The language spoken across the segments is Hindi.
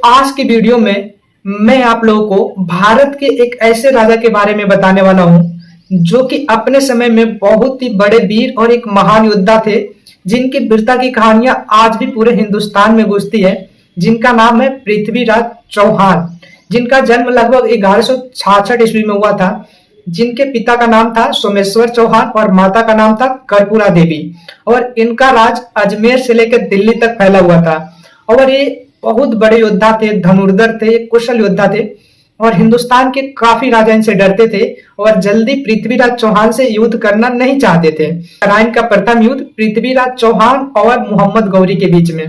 आज की वीडियो में मैं आप लोगों को भारत के एक ऐसे राजा के बारे में बताने वाला हूं जो कि अपने समय में बहुत ही बड़े वीर और एक महान योद्धा थे, जिनकी वीरता की कहानियां आज भी पूरे हिंदुस्तान में गूंजती है। जिनका नाम है पृथ्वीराज चौहान, जिनका जन्म लगभग 1166 ईस्वी में हुआ था। जिनके पिता का नाम था सोमेश्वर चौहान और माता का नाम था कर्पूरा देवी, और इनका राज अजमेर से लेकर दिल्ली तक फैला हुआ था। और ये बहुत बड़े योद्धा थे, धनुर्धर थे, कुशल योद्धा थे, और हिंदुस्तान के काफी राजा इनसे डरते थे और जल्दी पृथ्वीराज चौहान से युद्ध करना नहीं चाहते थे। तराइन का प्रथम युद्ध पृथ्वीराज चौहान और मोहम्मद गौरी के बीच में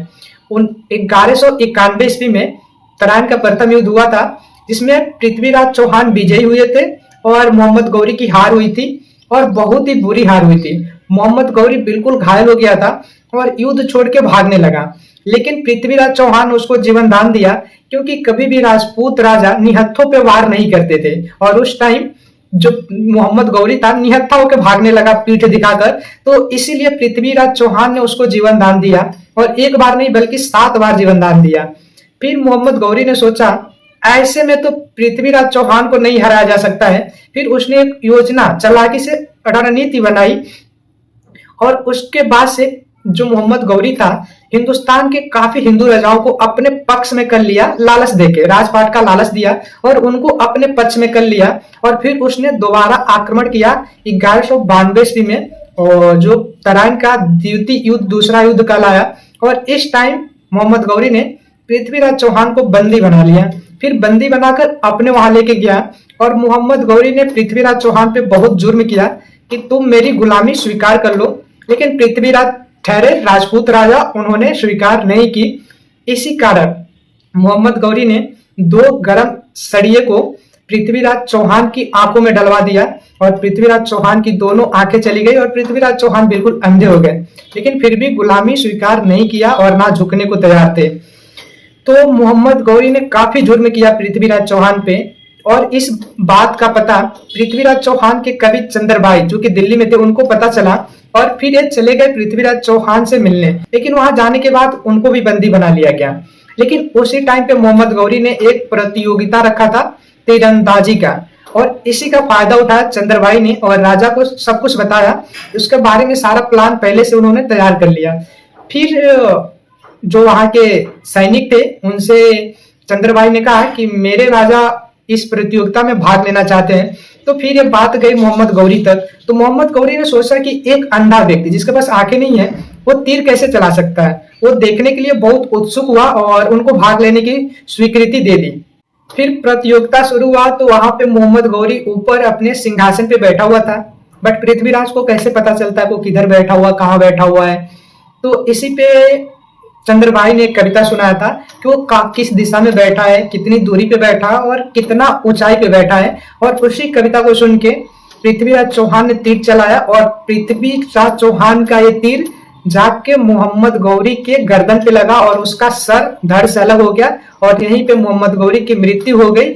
1191 ईस्वी में तराइन का प्रथम युद्ध हुआ था, जिसमें पृथ्वीराज चौहान विजयी हुए थे और मोहम्मद गौरी की हार हुई थी, और बहुत ही बुरी हार हुई थी। मोहम्मद गौरी बिल्कुल घायल हो गया था और युद्ध छोड़ के भागने लगा, लेकिन पृथ्वीराज चौहान ने उसको जीवन दान दिया, क्योंकि कभी भी राजपूत राजा निहत्थों पे वार नहीं करते थे। और उस टाइम जो मोहम्मद गौरी था निहत्था होकर भागने लगा पीठ दिखाकर, तो इसीलिए पृथ्वीराज चौहान ने उसको जीवन दान दिया, और एक बार नहीं बल्कि 7 बार जीवन दान दिया। फिर मोहम्मद गौरी ने सोचा ऐसे में तो पृथ्वीराज चौहान को नहीं हराया जा सकता है। फिर उसने एक योजना चालाकी से रणनीति बनाई, और उसके बाद से जो मोहम्मद गौरी था हिंदुस्तान के काफी हिंदू राजाओं को अपने पक्ष में कर लिया, लालच देके राजपाट का लालच दिया और उनको अपने पक्ष में कर लिया। और फिर उसने दोबारा आक्रमण किया 1192 ईस्वी में, और जो तराइन का द्वितीय युद्ध, दूसरा युद्ध कहलाया। और इस टाइम मोहम्मद गौरी ने पृथ्वीराज चौहान को बंदी बना लिया, फिर बंदी बनाकर अपने वहां लेके गया। और मोहम्मद गौरी ने पृथ्वीराज चौहान पे बहुत जुर्म किया कि तुम मेरी गुलामी स्वीकार कर लो, लेकिन पृथ्वीराज ठहरे राजपूत राजा, उन्होंने स्वीकार नहीं की। इसी कारण मोहम्मद गौरी ने 2 गरम सरिये को पृथ्वीराज चौहान की आंखों में डलवा दिया, और पृथ्वीराज चौहान की दोनों आंखें चली गई और पृथ्वीराज चौहान बिल्कुल अंधे हो गए। लेकिन फिर भी गुलामी स्वीकार नहीं किया और ना झुकने को तैयार थे। तो मोहम्मद गौरी ने काफी जुर्म किया पृथ्वीराज चौहान पे, और इस बात का पता पृथ्वीराज चौहान के कवि चंद्रबाई जो कि दिल्ली में थे उनको पता चला, और फिर ये चले गए पृथ्वीराज चौहान से मिलने। लेकिन वहां जाने के बाद उनको भी बंदी बना लिया गया। लेकिन उसी टाइम पे मोहम्मद गौरी ने एक प्रतियोगिता रखा था तीरंदाजी का, और इसी का फायदा उठाया चंद्रबाई ने और राजा को सब कुछ बताया। उसके बारे में सारा प्लान पहले से उन्होंने तैयार कर लिया। फिर जो वहां के सैनिक थे उनसे चंद्रबाई ने कहा कि मेरे राजा इस प्रतियोगिता में भाग लेना चाहते हैं। तो फिर ये बात गई मोहम्मद गौरी तक। तो मोहम्मद गौरी ने सोचा कि एक अंधा व्यक्ति जिसके पास आंखें नहीं है वो तीर कैसे चला सकता है। वो देखने के लिए बहुत उत्सुक हुआ और उनको भाग लेने की स्वीकृति दे दी। फिर प्रतियोगिता शुरू हुआ, तो वहां पे मोहम्मद गौरी ऊपर अपने सिंहासन पे बैठा हुआ था, बट पृथ्वीराज को कैसे पता चलता है वो किधर बैठा हुआ, कहाँ बैठा हुआ है। तो इसी पे चंद्रबाई ने एक कविता सुनाया था कि वो किस दिशा में बैठा है, कितनी दूरी पे बैठा है और कितना ऊंचाई पे बैठा है। और उसी कविता को सुन के पृथ्वीराज चौहान ने तीर चलाया, और पृथ्वीराज चौहान का ये तीर जाके मोहम्मद गौरी के गर्दन पे लगा और उसका सर धड़ से अलग हो गया, और यहीं पे मोहम्मद गौरी की मृत्यु हो गई।